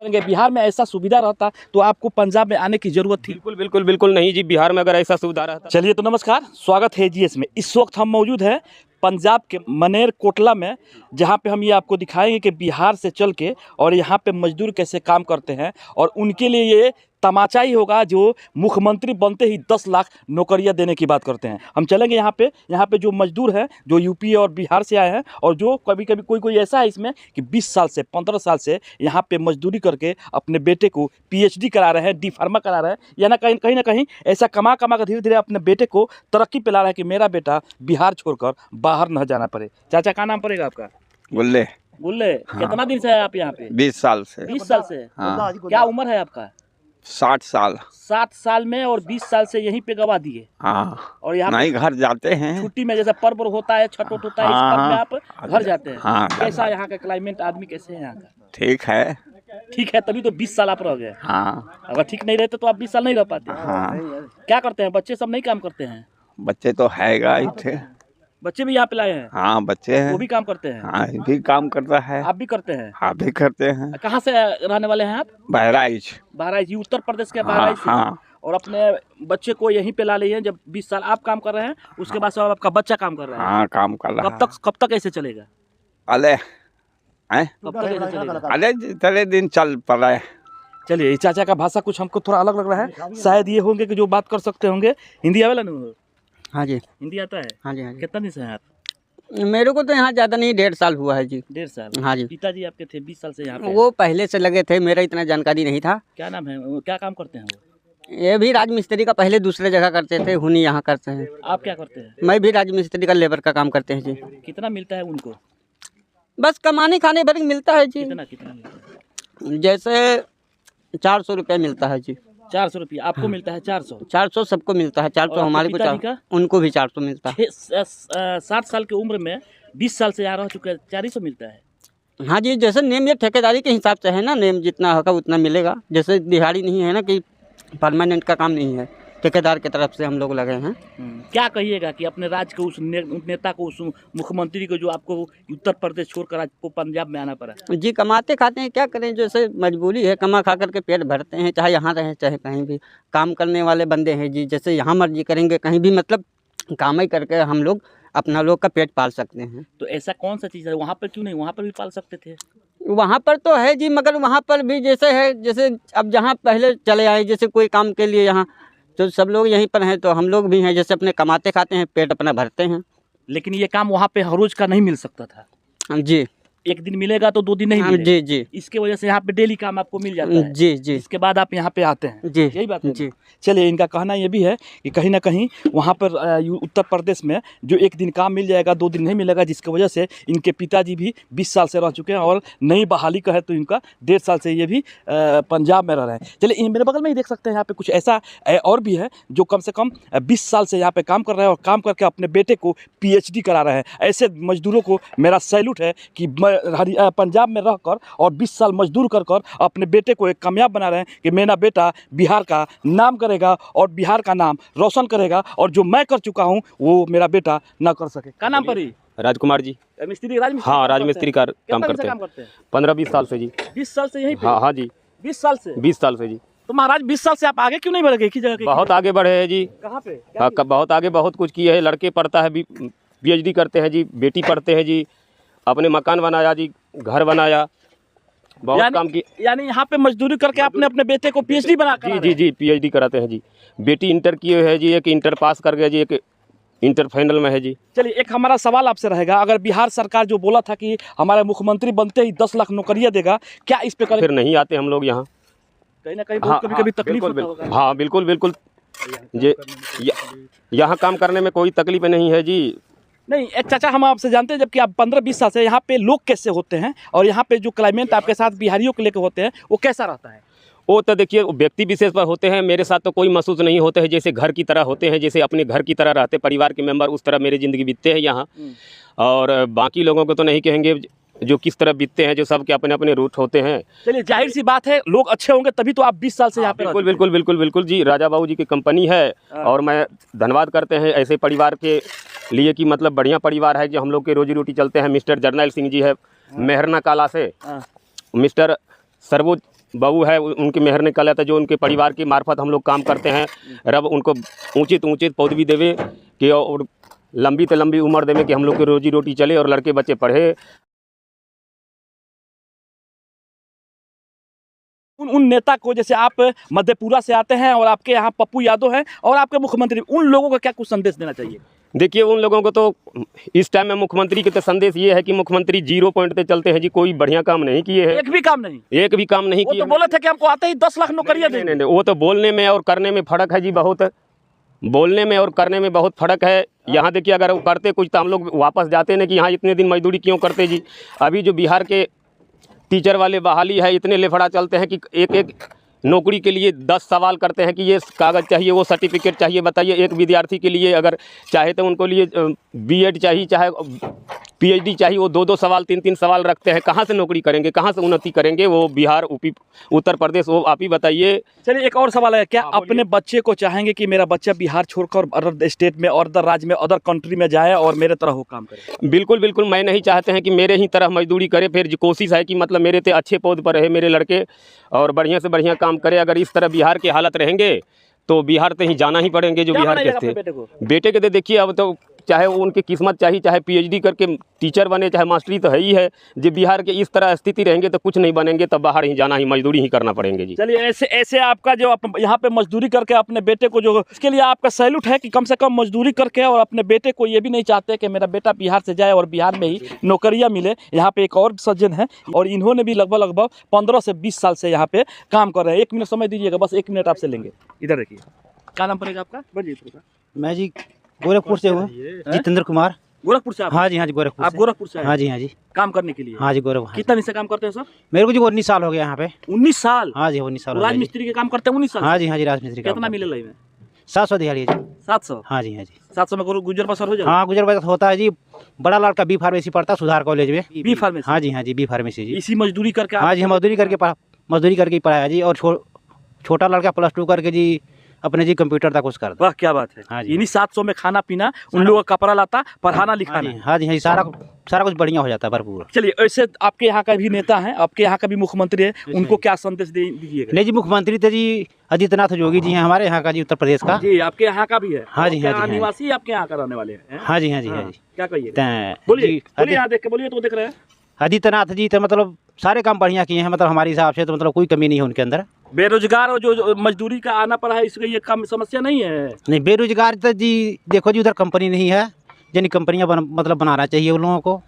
करेंगे बिहार में ऐसा सुविधा रहता तो आपको पंजाब में आने की जरूरत थी? बिल्कुल बिल्कुल बिल्कुल नहीं जी, बिहार में अगर ऐसा सुविधा रहता। चलिए तो नमस्कार, स्वागत है जीएस में। इस वक्त हम मौजूद हैं पंजाब के मनेर कोटला में, जहां पे हम ये आपको दिखाएंगे कि बिहार से चल के और यहां पे मजदूर कैसे काम करते हैं, और उनके लिए ये तमाचा ही होगा जो मुख्यमंत्री बनते ही 10 लाख नौकरियां देने की बात करते हैं। हम चलेंगे यहाँ पे जो मजदूर हैं, जो यूपी और बिहार से आए हैं, और जो कभी कभी कोई ऐसा है इसमें कि 20 साल से 15 साल से यहाँ पे मजदूरी करके अपने बेटे को पीएचडी करा रहे हैं, डी फार्मा करा रहे हैं, या कहीं ना कहीं ऐसा कमा कर धीरे धीरे अपने बेटे को तरक्की पे ला रहा है कि मेरा बेटा बिहार छोड़कर बाहर न जाना पड़े। चाचा, क्या नाम पड़ेगा आपका? गुल्ले। गुल्ले। हाँ। कितना दिन से है आप यहाँ पे? 20 साल से। 20 साल से। हाँ। क्या उम्र है आपका? 60 साल। 60 साल में और 20 साल से यहीं पे गवा दिए। हाँ। और यहाँ नहीं, घर जाते हैं छुट्टी में, जैसे पर्व होता है, छठ होता है, इस पर्व में आप घर जाते हैं। हाँ। कैसा यहाँ का क्लाइमेट, आदमी कैसे है यहाँ का? ठीक है। ठीक है, तभी तो 20 साल आप रह गए। हाँ। अगर ठीक नहीं रहते तो आप 20 साल नहीं रह पाते। हाँ। क्या करते हैं बच्चे? सब नहीं काम करते हैं? बच्चे तो हैगा ही थे। बच्चे भी यहाँ पे लाए हैं? हाँ, बच्चे हैं। वो भी काम करते हैं? हाँ, ये भी काम करता है। आप भी करते हैं? आप भी करते हैं। कहाँ से रहने वाले हैं आप? बहराइच। बहराइच, उत्तर प्रदेश के हाँ, बहराइच से। हाँ। और अपने बच्चे को यहीं पे ला लिए हैं। जब 20 साल आप काम कर रहे हैं, उसके बाद सब आपका बच्चा काम कर रहा है। हाँ, काम कर रहा है। कब तक ऐसे चलेगा? अले हैं? कब तक ऐसे चलेगा? अले जितने दिन चल पड़े। चलिए, चाचा का भाषा कुछ हमको थोड़ा अलग लग रहा है। शायद ये होंगे कि जो बात कर सकते होंगे। हिंदी आवेला नहीं? हाँ जी। हिंदी आता है? हाँ जी। हाँ जी। कितना दिन से हैं आप? मेरे को तो यहाँ ज़्यादा नहीं, 1.5 साल हुआ है जी। 1.5 साल? हाँ जी। पिताजी आपके थे 20 साल से यहाँ पे? वो पहले से लगे थे, मेरा इतना जानकारी नहीं था। क्या नाम है, क्या काम करते हैं वो? ये भी राजमिस्त्री का पहले दूसरे जगह करते थे, हुनी यहाँ करते हैं। आप क्या करते हैं? मैं भी राजमिस्त्री का लेबर का काम करते हैं जी। कितना मिलता है उनको? बस कमाने खाने भर मिलता है जी। कितना मिलता है? जैसे 400 रुपये मिलता है जी। 400 रुपये आपको मिलता है? 400? 400 सबको मिलता है। 400 हमारे को, उनको भी 400 मिलता है। 60 साल की उम्र में 20 साल से यहाँ रह चुके हैं, 400 मिलता है? हाँ जी, जैसे नेम ये ठेकेदारी के हिसाब से है ना, नेम जितना होगा उतना मिलेगा। जैसे दिहाड़ी नहीं है ना, कि परमानेंट का काम नहीं है, ठेकेदार की तरफ से हम लोग लगे हैं। क्या कहिएगा कि अपने राज्य के उस नेता को, उस मुख्यमंत्री को, जो आपको उत्तर प्रदेश छोड़कर आपको पंजाब में आना पड़ा? जी, कमाते खाते हैं, क्या करें, जैसे मजबूरी है, कमा खा करके पेट भरते हैं, चाहे यहाँ रहें चाहे कहीं भी। काम करने वाले बंदे हैं जी, जैसे यहाँ मर्जी करेंगे कहीं भी, मतलब काम ही करके हम लोग अपना लोग का पेट पाल सकते हैं। तो ऐसा कौन सा चीज़ है वहाँ पर, क्यों नहीं वहाँ पर भी पाल सकते थे? वहाँ पर तो है जी, मगर वहाँ पर भी जैसे है, जैसे अब जहाँ पहले चले आए, जैसे कोई काम के लिए यहाँ, तो सब लोग यहीं पर हैं, तो हम लोग भी हैं, जैसे अपने कमाते खाते हैं, पेट अपना भरते हैं। लेकिन ये काम वहाँ पे हर रोज का नहीं मिल सकता था जी। एक दिन मिलेगा तो 2 दिन नहीं मिलेगा। जी जी। इसके वजह से यहाँ पे डेली काम आपको मिल जाता है। जी जी। इसके बाद आप यहाँ पे आते हैं। जी, यही बात है जी। चलिए, इनका कहना ये भी है कि कहीं ना कहीं वहाँ पर उत्तर प्रदेश में जो एक दिन काम मिल जाएगा, 2 दिन नहीं मिलेगा, जिसकी वजह से इनके पिताजी भी 20 साल से रह चुके हैं, और नई बहाली का है तो इनका 1.5 साल से ये भी पंजाब में रह रहे हैं। चलिए, मेरे बगल में ही देख सकते हैं, यहाँ पे कुछ ऐसा और भी है जो कम से कम 20 साल से यहाँ पे काम कर रहे हैं, और काम करके अपने बेटे को PhD करा रहे हैं। ऐसे मजदूरों को मेरा सैल्यूट है कि पंजाब में रहकर और 20 साल मजदूर कर अपने बेटे को एक कामयाब बना रहे हैं कि मेरा बेटा बिहार का नाम करेगा और बिहार का नाम रोशन करेगा, और जो मैं कर चुका हूं वो मेरा बेटा ना कर सके। क्या नाम पड़ी? राजकुमार जी। राजमिस्त्री हाँ, राजमिस्त्री का काम करते हैं। 15-20 साल से जी। 20 साल से यहीं पे? हाँ जी। 20 साल से? 20 साल से जी। तो महाराज 20 साल से आप आगे क्यों नहीं बढ़ गए? एक ही जगह? बहुत आगे बढ़े हैं जी। कहाँ पे? बहुत आगे, बहुत कुछ किए हैं। लड़के पढ़ता है, PhD करते हैं जी, बेटी पढ़ते हैं जी, अपने मकान बनाया जी, घर बनाया, बहुत काम की। यानी यहाँ पे मजदूरी करके आपने अपने बेटे को PhD बना कर? जी, PhD कराते हैं जी। बेटी इंटर किए है जी, एक इंटर पास कर गया जी, एक इंटर फाइनल में है जी। चलिए, एक हमारा सवाल आपसे रहेगा, अगर बिहार सरकार जो बोला था कि हमारे मुख्यमंत्री बनते ही 10 लाख नौकरियां देगा, क्या इस पे फिर नहीं आते हम लोग यहाँ? कहीं ना कहीं कभी तकलीफ होता होगा? हाँ, बिल्कुल बिल्कुल। यहाँ काम करने में कोई तकलीफ नहीं है जी। नहीं, एक चाचा, हम आपसे जानते हैं, जबकि आप 15-20 साल से यहाँ पे लोग कैसे होते हैं, और यहाँ पे जो क्लाइमेट आपके साथ बिहारियों को लेकर होते हैं, वो कैसा रहता है? वो तो देखिए, व्यक्ति विशेष पर होते हैं। मेरे साथ तो कोई महसूस नहीं होते हैं, जैसे घर की तरह होते हैं, जैसे अपने घर की तरह रहते, परिवार के मेंबर, उस तरह मेरी ज़िंदगी बीतते हैं यहाँ। और बाकी लोगों को तो नहीं कहेंगे जो किस तरह बीतते हैं, जो सबके अपने अपने रूट होते हैं। चलिए, जाहिर सी बात है, लोग अच्छे होंगे तभी तो आप 20 साल से यहाँ पे? बिल्कुल बिल्कुल बिल्कुल बिल्कुल जी। राजा बाबू जी की कंपनी है, और मैं धन्यवाद करते हैं ऐसे परिवार के लिए कि मतलब बढ़िया परिवार है जो हम लोग के रोजी रोटी चलते हैं। मिस्टर जर्नैल सिंह जी है मेहरना काला से, मिस्टर सरबोज बहू है उनकी मेहर निकल आता, जो उनके परिवार की मार्फत हम लोग काम करते हैं। रब उनको ऊंचित पदवी देवे कि और लंबी से लंबी उम्र देवे कि हम लोग की रोजी रोटी चले और लड़के बच्चे पढ़े। उन नेता को, जैसे आप मधेपुरा से आते हैं और आपके यहाँ पप्पू यादव हैं और आपके मुख्यमंत्री, उन लोगों को क्या कुछ संदेश देना चाहिए? देखिए, उन लोगों को तो इस टाइम में मुख्यमंत्री के तो संदेश ये है कि मुख्यमंत्री 0 पॉइंट पे चलते हैं जी, कोई बढ़िया काम नहीं किए हैं। एक भी काम नहीं वो किए। तो बोले थे कि हमको आते ही 10 लाख नौकरियां देंगे। नहीं, वो तो बोलने में और करने में फ़र्क है जी, बहुत बोलने में और करने में बहुत फ़र्क है। यहाँ देखिए, अगर वो करते कुछ तो हम लोग वापस जाते नहीं कि यहाँ इतने दिन मजदूरी क्यों करते जी। अभी जो बिहार के टीचर वाले बहाली है, इतने लेफड़ा चलते हैं कि एक नौकरी के लिए 10 सवाल करते हैं कि ये कागज़ चाहिए, वो सर्टिफिकेट चाहिए। बताइए, एक विद्यार्थी के लिए अगर चाहे तो उनको लिए बीएड चाहिए, चाहे पीएचडी चाहिए, वो 2-2 सवाल 3-3 सवाल रखते हैं। कहाँ से नौकरी करेंगे, कहाँ से उन्नति करेंगे? वो बिहार, यूपी, उत्तर प्रदेश, वो आप ही बताइए। चलिए, एक और सवाल है, क्या अपने बच्चे को चाहेंगे कि मेरा बच्चा बिहार छोड़कर अदर स्टेट में और अदर राज्य में, अदर कंट्री में जाए और मेरे तरह हो काम करे? बिल्कुल बिल्कुल, मैं नहीं चाहते हैं कि मेरे ही तरह मजदूरी करे। फिर कोशिश है कि मतलब मेरे से अच्छे पद पर रहे मेरे लड़के और बढ़िया से बढ़िया काम करे। अगर इस तरह बिहार की हालत रहेंगे तो बिहार से ही जाना ही पड़ेंगे, जो बिहार के थे। बेटे के तो देखिए, अब तो चाहे वो उनकी किस्मत चाहिए, चाहे पीएचडी करके टीचर बने, चाहे मास्टरी, तो है ही है। जो बिहार के इस तरह स्थिति रहेंगे तो कुछ नहीं बनेंगे, तब बाहर ही जाना, ही मजदूरी ही करना पड़ेंगे जी। चलिए, ऐसे आपका जो यहाँ पे मजदूरी करके अपने बेटे को, जो इसके लिए आपका सैल्यूट है कि कम से कम मजदूरी करके और अपने बेटे को, ये भी नहीं चाहते कि मेरा बेटा बिहार से जाए और बिहार में ही नौकरियाँ मिले। यहाँ पे एक और सज्जन है और इन्होंने भी लगभग 15 से 20 साल से यहाँ पे काम कर रहे हैं। 1 मिनट समय दीजिएगा, बस 1 मिनट आपसे लेंगे। इधर देखिए, क्या नाम पड़ेगा आपका? मैं जी गोरखपुर से हूँ, जितेंद्र कुमार। गोरखपुर से आप? हाँ जी गोरखपुर। आप गोरखपुर से? हाँ जी काम करने के लिए? हाँ जी गोरखपुर। कितना दिन से काम करते हैं सर? मेरे को जी 19 साल हो गया यहाँ पे। 19 साल? हाँ जी 19 साल। राजमिस्त्री के काम करते हैं 19 साल? हाँ जी राजमिस्त्री। कितना मिले लाइन में? 700 दिहाड़ी है जी। 700? हाँ जी 700 में गुजर बसर हो जाए? हाँ, गुजर बसर होता है जी। बड़ा लड़का बी फार्मेसी पढ़ता है सुधार कॉलेज में। B pharmacy? हाँ जी बी फार्मेसी जी। इसी मजदूरी करके? हाँ जी, मजदूरी करके ही पढ़ाया जी। और छोटा लड़का +2 करके जी अपने जी कंप्यूटर तक कुछ करता। वाह, क्या बात है। हाँ जी। इन्हीं 700 में खाना पीना, उन लोगों का कपड़ा लाता, पढ़ाना लिखाना? हाँ जी सारा कुछ बढ़िया हो जाता है, भरपूर। चलिए, ऐसे आपके यहाँ का भी नेता है, आपके यहाँ का भी मुख्यमंत्री है, उनको क्या संदेश दीजिएगा? नहीं जी, मुख्यमंत्री तो जी आदित्यनाथ योगी जी हैं, हमारे यहाँ का जी, उत्तर प्रदेश का जी। आपके यहाँ का भी है? हाँ जी निवासी आपके यहाँ का रहने वाले हैं? हाँ जी क्या कहिए? बोलिए, यहाँ देख के बोलिए, तो देख रहे हैं। आदित्यनाथ जी तो मतलब सारे काम बढ़िया किए हैं, मतलब हमारे हिसाब से तो मतलब कोई कमी नहीं है उनके अंदर। बेरोजगार और जो मजदूरी का आना पड़ा है, इसका ये कम समस्या नहीं है? नहीं, बेरोजगार तो जी देखो जी, उधर कंपनी नहीं है, यानी कंपनियां मतलब बनाना चाहिए उन लोगों को।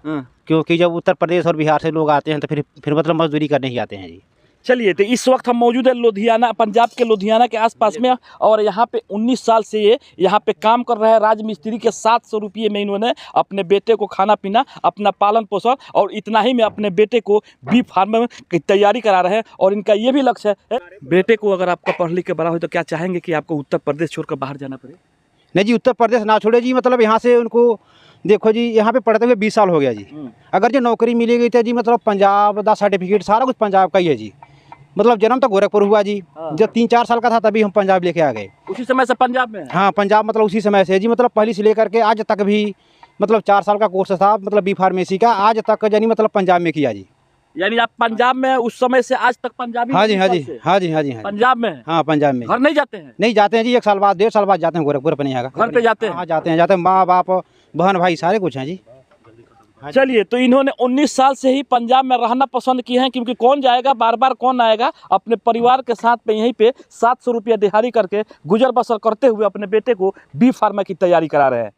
क्योंकि जब उत्तर प्रदेश और बिहार से लोग आते हैं तो फिर मतलब मजदूरी करने ही आते हैं जी। चलिए, तो इस वक्त हम मौजूद है लुधियाना, पंजाब के लुधियाना के आसपास में, और यहाँ पे 19 साल से ये यहाँ पे काम कर रहे हैं। राजमिस्त्री के 700 रुपये में इन्होंने अपने बेटे को खाना पीना, अपना पालन पोषण, और इतना ही में अपने बेटे को बी फार्म की तैयारी करा रहे हैं। और इनका ये भी लक्ष्य है, बेटे को अगर आपका पढ़ लिख के बड़ा हो तो क्या चाहेंगे कि आपको उत्तर प्रदेश छोड़कर बाहर जाना पड़े? नहीं जी, उत्तर प्रदेश ना छोड़े जी। मतलब यहाँ से उनको देखो जी, यहाँ पे पढ़ते हुए 20 साल हो गया जी। अगर जो नौकरी मिली गई थी जी, मतलब पंजाब का सर्टिफिकेट सारा कुछ पंजाब का ही है जी। मतलब जन्म तो गोरखपुर हुआ जी। जब 3-4 साल का था तभी हम पंजाब लेके आ गए। उसी समय से पंजाब में? हाँ, पंजाब मतलब उसी समय से जी। मतलब पहली से लेकर के आज तक भी मतलब 4 साल का कोर्स था, मतलब बी फार्मेसी का, आज तक यानी मतलब पंजाब में किया जी। यानी आप पंजाब में उस समय से आज तक पंजाबी? हाँ जी पंजाब में? हाँ, पंजाब में। घर नहीं जाते हैं? नहीं जाते हैं जी, 1 साल बाद 1.5 साल बाद जाते हैं गोरखपुर अपने यहाँ का। घर पे जाते हैं? हाँ, जाते हैं। माँ बाप बहन भाई सारे कुछ हैं जी। चलिए, तो इन्होंने 19 साल से ही पंजाब में रहना पसंद किए हैं, क्योंकि कौन जाएगा, बार बार कौन आएगा। अपने परिवार के साथ में यहीं पे 700 रुपया दिहाड़ी करके गुजर बसर करते हुए अपने बेटे को बी फार्मा की तैयारी करा रहे हैं।